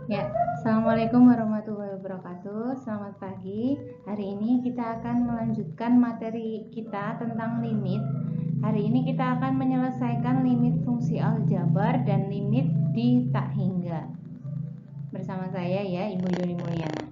Ya, Assalamualaikum warahmatullahi wabarakatuh. Selamat pagi. Hari ini kita akan melanjutkan materi kita tentang limit. Hari ini kita akan menyelesaikan limit fungsi aljabar dan limit di tak hingga. Bersama saya ya, Ibu Yuli Mulyana.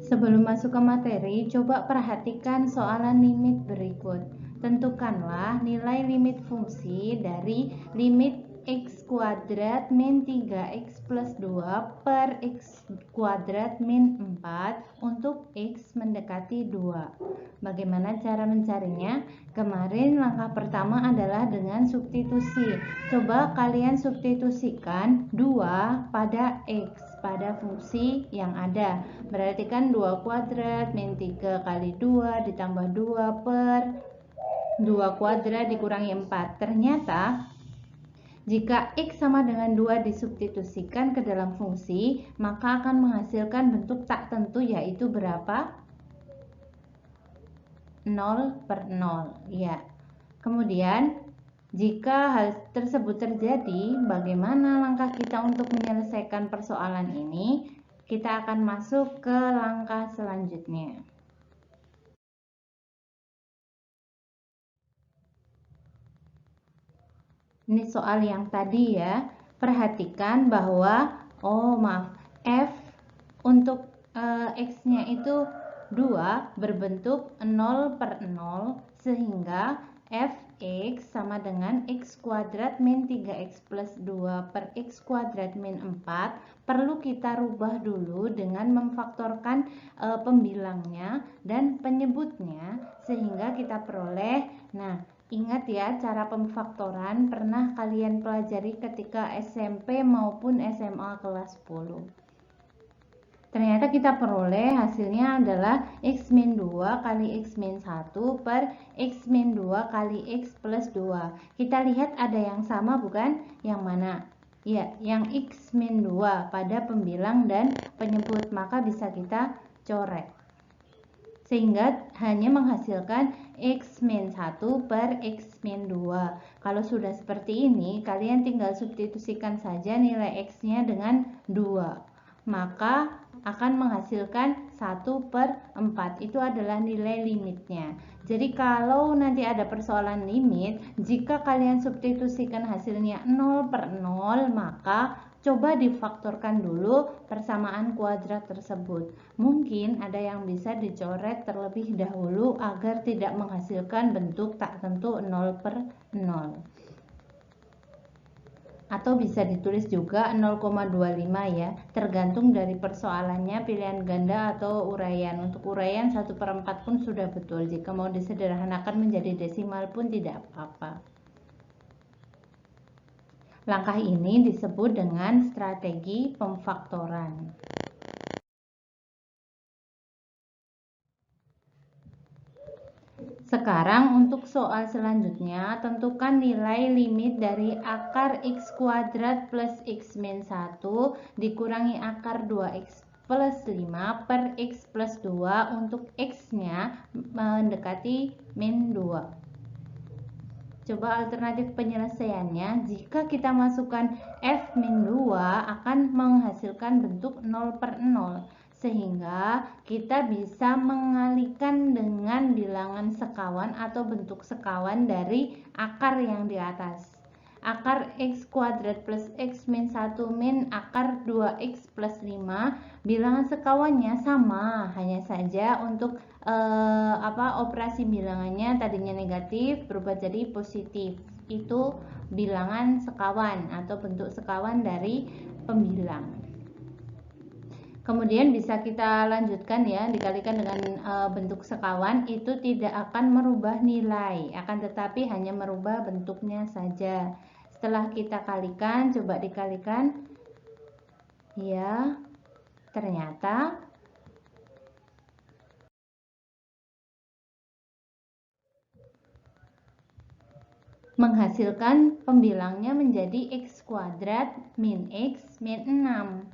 Sebelum masuk ke materi, coba perhatikan soalan limit berikut. Tentukanlah nilai limit fungsi dari limit x kuadrat min 3x plus 2 per x kuadrat min 4 untuk x mendekati 2. Bagaimana cara mencarinya? Kemarin langkah pertama adalah dengan substitusi. Coba kalian substitusikan 2 pada x, pada fungsi yang ada. Berarti kan 2 kuadrat min 3 kali 2 ditambah 2 per 2 kuadrat dikurangi 4. Ternyata jika x sama dengan 2 disubstitusikan ke dalam fungsi, maka akan menghasilkan bentuk tak tentu, yaitu berapa? 0 per 0. Ya. Kemudian jika hal tersebut terjadi, bagaimana langkah kita untuk menyelesaikan persoalan ini? Kita akan masuk ke langkah selanjutnya. Ini soal yang tadi ya. Perhatikan bahwa f untuk x-nya itu 2 berbentuk 0 per 0, sehingga fx sama dengan x kuadrat min 3x plus 2 per x kuadrat min 4 perlu kita rubah dulu dengan memfaktorkan pembilangnya dan penyebutnya, sehingga kita peroleh, nah, ingat ya, cara pemfaktoran pernah kalian pelajari ketika SMP maupun SMA kelas 10. Ternyata kita peroleh hasilnya adalah x min 2 kali x min 1 per x min 2 kali x plus 2. Kita lihat ada yang sama bukan? Yang mana? Ya, yang x min 2 pada pembilang dan penyebut, maka bisa kita coret. Sehingga hanya menghasilkan x min 1 per x min 2. Kalau sudah seperti ini, kalian tinggal substitusikan saja nilai x-nya dengan 2. Maka akan menghasilkan 1 per 4. Itu adalah nilai limitnya. Jadi kalau nanti ada persoalan limit, jika kalian substitusikan hasilnya 0 per 0, maka coba difaktorkan dulu persamaan kuadrat tersebut. Mungkin ada yang bisa dicoret terlebih dahulu agar tidak menghasilkan bentuk tak tentu 0 per 0. Atau bisa ditulis juga 0,25 ya, tergantung dari persoalannya, pilihan ganda atau uraian. Untuk uraian 1/4 pun sudah betul, jika mau disederhanakan menjadi desimal pun tidak apa-apa. Langkah ini disebut dengan strategi pemfaktoran. Sekarang untuk soal selanjutnya, tentukan nilai limit dari akar x kuadrat plus x min 1 dikurangi akar 2x plus 5 per x plus 2 untuk x-nya mendekati min 2. Coba alternatif penyelesaiannya, jika kita masukkan f min 2 akan menghasilkan bentuk 0 per 0, sehingga kita bisa mengalihkan dengan bilangan sekawan atau bentuk sekawan dari akar yang di atas. Akar x kuadrat plus x min 1 min akar 2x plus 5, bilangan sekawannya sama, hanya saja untuk operasi bilangannya tadinya negatif berubah jadi positif. Itu bilangan sekawan atau bentuk sekawan dari pembilang. Kemudian bisa kita lanjutkan ya, dikalikan dengan bentuk sekawan, itu tidak akan merubah nilai, akan tetapi hanya merubah bentuknya saja. Setelah kita kalikan, coba dikalikan ya, ternyata menghasilkan pembilangnya menjadi x kuadrat min x min 6.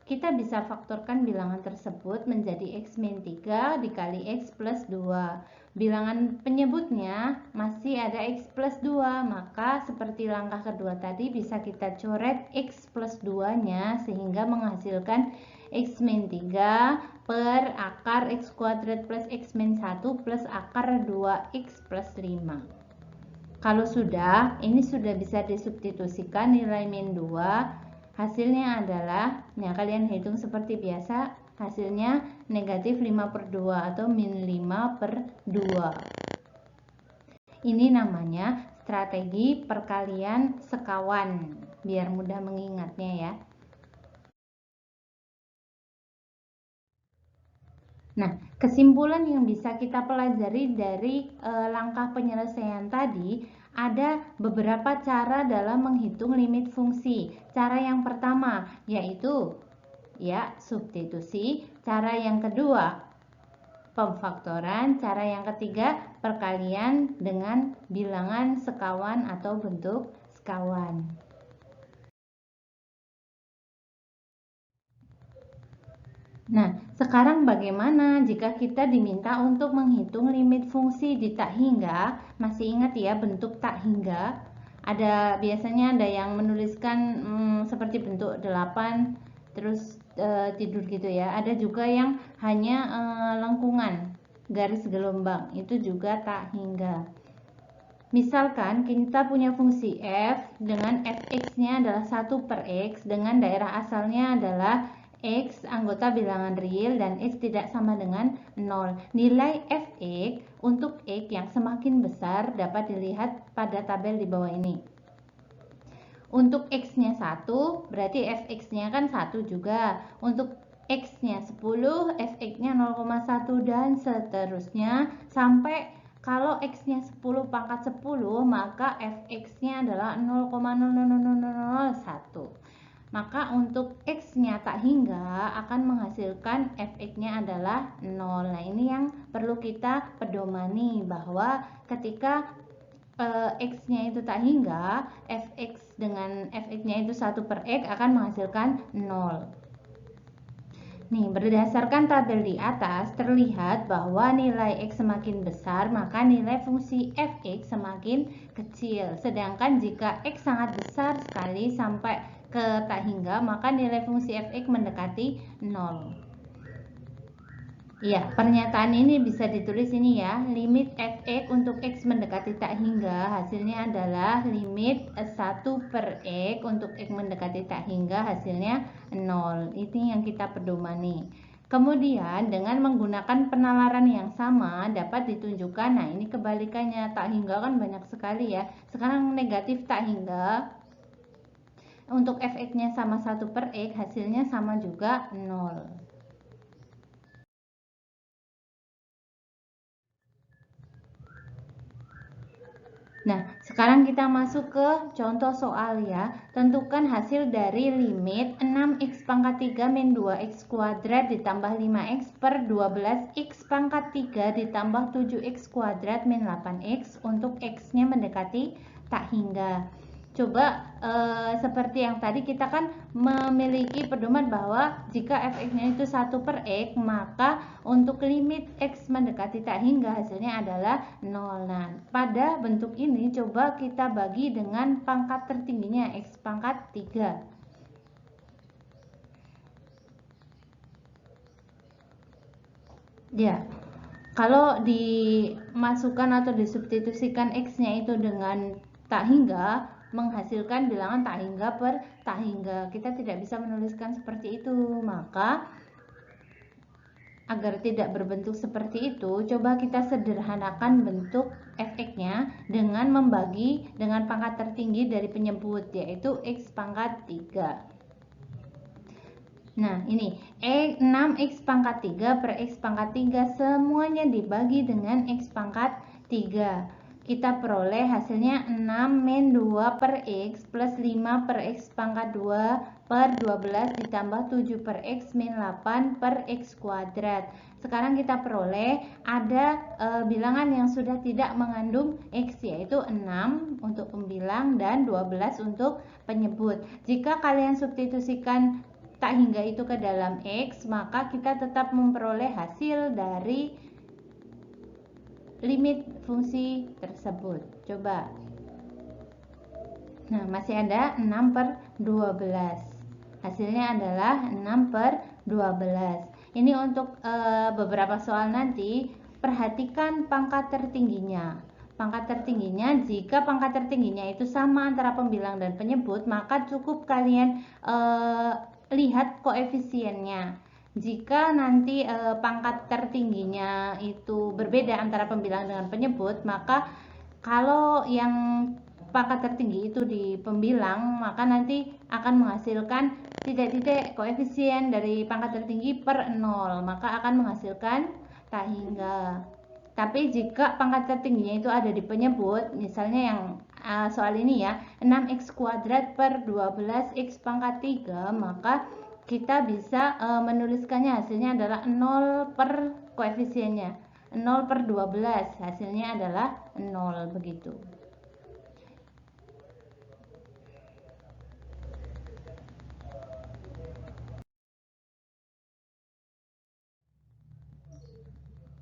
kita bisa faktorkan bilangan tersebut menjadi X min 3 dikali X plus 2. Bilangan penyebutnya masih ada X plus 2, maka seperti langkah kedua tadi bisa kita coret X plus 2 nya sehingga menghasilkan X min 3 per akar X kuadrat plus X min 1 plus akar 2X plus 5. Kalau sudah, ini sudah bisa disubstitusikan nilai min 2, hasilnya adalah, nah kalian hitung seperti biasa, hasilnya negatif 5/2 atau min 5/2. Ini namanya strategi perkalian sekawan, biar mudah mengingatnya ya. Nah, kesimpulan yang bisa kita pelajari dari langkah penyelesaian tadi, ada beberapa cara dalam menghitung limit fungsi. Cara yang pertama yaitu ya substitusi, cara yang kedua pemfaktoran, cara yang ketiga perkalian dengan bilangan sekawan atau bentuk sekawan. Nah, sekarang bagaimana jika kita diminta untuk menghitung limit fungsi di tak hingga? Masih ingat ya bentuk tak hingga? Biasanya ada yang menuliskan seperti bentuk 8 terus tidur gitu ya. Ada juga yang hanya lengkungan garis gelombang, itu juga tak hingga. Misalkan kita punya fungsi f dengan fx-nya adalah 1/x dengan daerah asalnya adalah x anggota bilangan real dan x tidak sama dengan 0. Nilai fx untuk x yang semakin besar dapat dilihat pada tabel di bawah ini. Untuk x-nya 1, berarti fx-nya kan 1 juga. Untuk x-nya 10, fx-nya 0,1 dan seterusnya sampai kalau x-nya 10 pangkat 10, maka fx-nya adalah 0,00001. Maka untuk x-nya tak hingga akan menghasilkan fx-nya adalah 0. Nah, ini yang perlu kita pedomani bahwa ketika x-nya itu tak hingga, fx dengan fx-nya itu 1/x akan menghasilkan 0. Nih, berdasarkan tabel di atas terlihat bahwa nilai x semakin besar maka nilai fungsi fx semakin kecil. Sedangkan jika x sangat besar sekali sampai ke tak hingga maka nilai fungsi fx mendekati 0. Ya, pernyataan ini bisa ditulis ini ya. Limit fx untuk x mendekati tak hingga hasilnya adalah limit 1/x untuk x mendekati tak hingga hasilnya 0. Ini yang kita pedomani. Kemudian dengan menggunakan penalaran yang sama dapat ditunjukkan. Nah, ini kebalikannya, tak hingga kan banyak sekali ya. Sekarang negatif tak hingga untuk fx-nya sama 1/x hasilnya sama juga 0. Nah, sekarang kita masuk ke contoh soal ya. Tentukan hasil dari limit 6x pangkat 3 min 2x kuadrat ditambah 5x per 12x pangkat 3 ditambah 7x kuadrat min 8x untuk x-nya mendekati tak hingga. Coba seperti yang tadi kita kan memiliki pedoman bahwa jika fx-nya itu 1/x maka untuk limit x mendekati tak hingga hasilnya adalah 0. Nah, pada bentuk ini coba kita bagi dengan pangkat tertingginya x pangkat 3. Ya, kalau dimasukkan atau disubstitusikan x-nya itu dengan tak hingga menghasilkan bilangan tak hingga per tak hingga. Kita tidak bisa menuliskan seperti itu. Maka agar tidak berbentuk seperti itu, coba kita sederhanakan bentuk fx-nya dengan membagi dengan pangkat tertinggi dari penyebut, yaitu x pangkat 3. Nah, ini 6x pangkat 3 per x pangkat 3 semuanya dibagi dengan x pangkat 3. Kita peroleh hasilnya 6 min 2 per x plus 5 per x pangkat 2 per 12 ditambah 7 per x min 8 per x kuadrat. Sekarang kita peroleh ada bilangan yang sudah tidak mengandung x, yaitu 6 untuk pembilang dan 12 untuk penyebut. Jika kalian substitusikan tak hingga itu ke dalam X, maka kita tetap memperoleh hasil dari limit fungsi tersebut. Coba. Nah, masih ada 6/12. Hasilnya adalah 6/12. Ini untuk beberapa soal nanti, perhatikan pangkat tertingginya. Pangkat tertingginya, jika pangkat tertingginya itu sama antara pembilang dan penyebut, maka cukup kalian lihat koefisiennya. Jika nanti pangkat tertingginya itu berbeda antara pembilang dengan penyebut, maka kalau yang pangkat tertinggi itu di pembilang, maka nanti akan menghasilkan titik-titik koefisien dari pangkat tertinggi per 0, maka akan menghasilkan tak hingga. Tapi jika pangkat tertingginya itu ada di penyebut, misalnya yang soal ini ya, 6x kuadrat per 12x pangkat 3, maka kita bisa menuliskannya hasilnya adalah 0 per koefisiennya, 0/12, hasilnya adalah 0, begitu.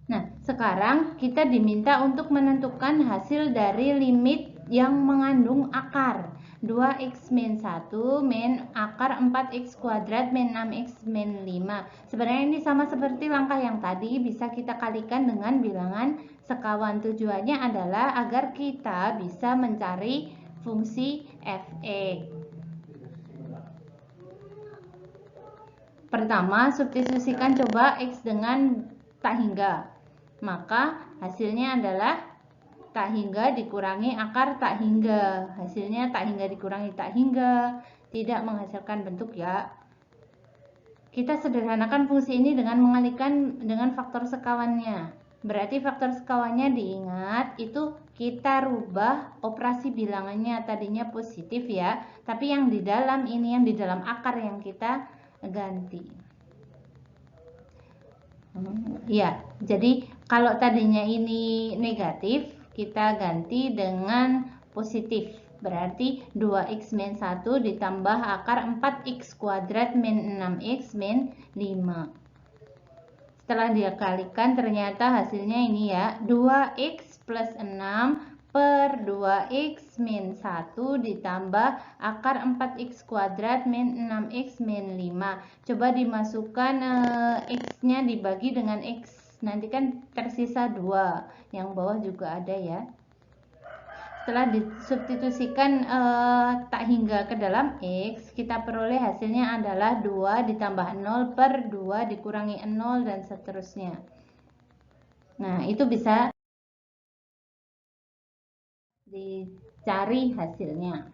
Nah, sekarang kita diminta untuk menentukan hasil dari limit yang mengandung akar. 2x min 1 min akar 4x kuadrat min 6x min 5. Sebenarnya ini sama seperti langkah yang tadi, bisa kita kalikan dengan bilangan sekawan. Tujuannya adalah agar kita bisa mencari fungsi f(x). Pertama, substitusikan coba x dengan tak hingga. Maka hasilnya adalah tak hingga dikurangi akar tak hingga. Hasilnya tak hingga dikurangi tak hingga, tidak menghasilkan bentuk ya. Kita sederhanakan fungsi ini dengan mengalihkan dengan faktor sekawannya. Berarti faktor sekawannya diingat, itu kita rubah operasi bilangannya, tadinya positif ya, tapi yang di dalam ini, yang di dalam akar yang kita ganti. Ya, jadi kalau tadinya ini negatif, kita ganti dengan positif. Berarti 2x min 1 ditambah akar 4x kuadrat min 6x min 5. Setelah dikalikan ternyata hasilnya ini ya, 2x plus 6 per 2x min 1 ditambah akar 4x kuadrat min 6x min 5. Coba dimasukkan x-nya dibagi dengan x, nanti kan tersisa 2, yang bawah juga ada ya. Setelah disubstitusikan tak hingga ke dalam x, kita peroleh hasilnya adalah 2 ditambah 0 per 2 dikurangi 0 dan seterusnya. Nah, itu bisa dicari hasilnya.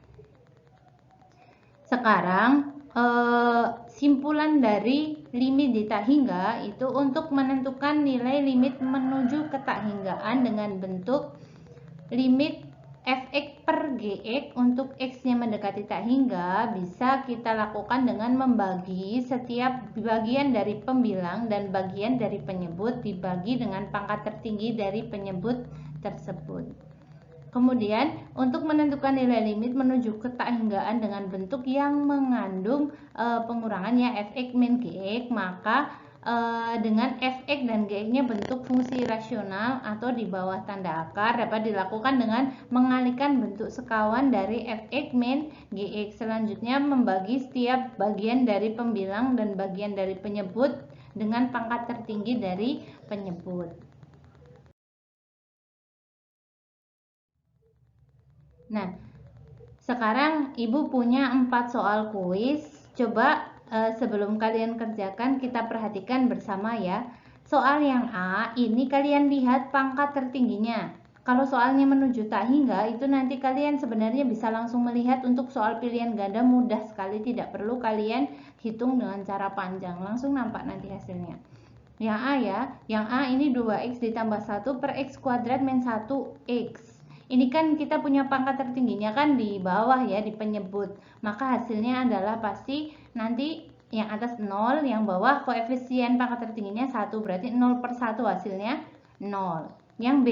Sekarang simpulan dari limit di tak hingga itu untuk menentukan nilai limit menuju ke tak hinggaan dengan bentuk limit f(x) per gx untuk x-nya mendekati tak hingga, bisa kita lakukan dengan membagi setiap bagian dari pembilang dan bagian dari penyebut dibagi dengan pangkat tertinggi dari penyebut tersebut. Kemudian untuk menentukan nilai limit menuju ke tak hinggaan dengan bentuk yang mengandung pengurangannya f(x) min gx, maka dengan f(x) dan gx-nya bentuk fungsi rasional atau di bawah tanda akar dapat dilakukan dengan mengalihkan bentuk sekawan dari f(x) min gx. Selanjutnya membagi setiap bagian dari pembilang dan bagian dari penyebut dengan pangkat tertinggi dari penyebut. Nah, sekarang Ibu punya 4 soal kuis. Coba sebelum kalian kerjakan, kita perhatikan bersama ya. Soal yang A, ini kalian lihat pangkat tertingginya. Kalau soalnya menuju tak hingga, itu nanti kalian sebenarnya bisa langsung melihat. Untuk soal pilihan ganda mudah sekali, tidak perlu kalian hitung dengan cara panjang, langsung nampak nanti hasilnya. Yang A ya, yang A ini 2x ditambah 1 per x kuadrat min 1x. Ini kan kita punya pangkat tertingginya kan di bawah ya, di penyebut. Maka hasilnya adalah pasti nanti yang atas 0, yang bawah koefisien pangkat tertingginya 1, berarti 0/1 hasilnya 0. Yang B,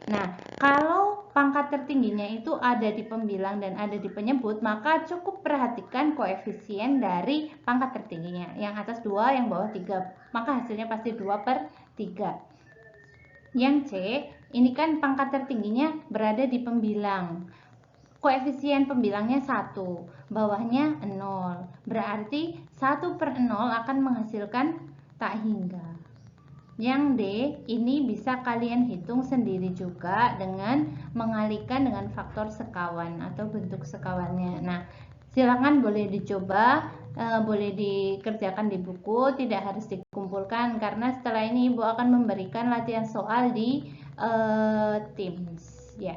nah kalau pangkat tertingginya itu ada di pembilang dan ada di penyebut, maka cukup perhatikan koefisien dari pangkat tertingginya. Yang atas 2, yang bawah 3, maka hasilnya pasti 2/3. Yang C, ini kan pangkat tertingginya berada di pembilang. Koefisien pembilangnya 1, bawahnya 0. Berarti 1/0 akan menghasilkan tak hingga. Yang D, ini bisa kalian hitung sendiri juga dengan mengalihkan dengan faktor sekawan atau bentuk sekawannya. Nah, silakan boleh dicoba, boleh dikerjakan di buku, tidak harus dikumpulkan karena setelah ini Ibu akan memberikan latihan soal di Teams ya.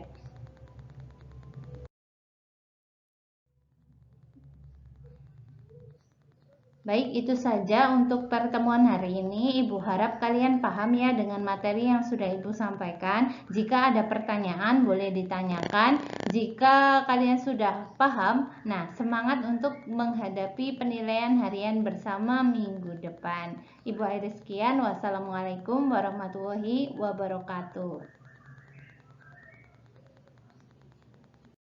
Baik, itu saja untuk pertemuan hari ini. Ibu harap kalian paham ya dengan materi yang sudah Ibu sampaikan. Jika ada pertanyaan boleh ditanyakan. Jika kalian sudah paham, nah semangat untuk menghadapi penilaian harian bersama minggu depan. Ibu akhiri sekian. Wassalamualaikum warahmatullahi wabarakatuh.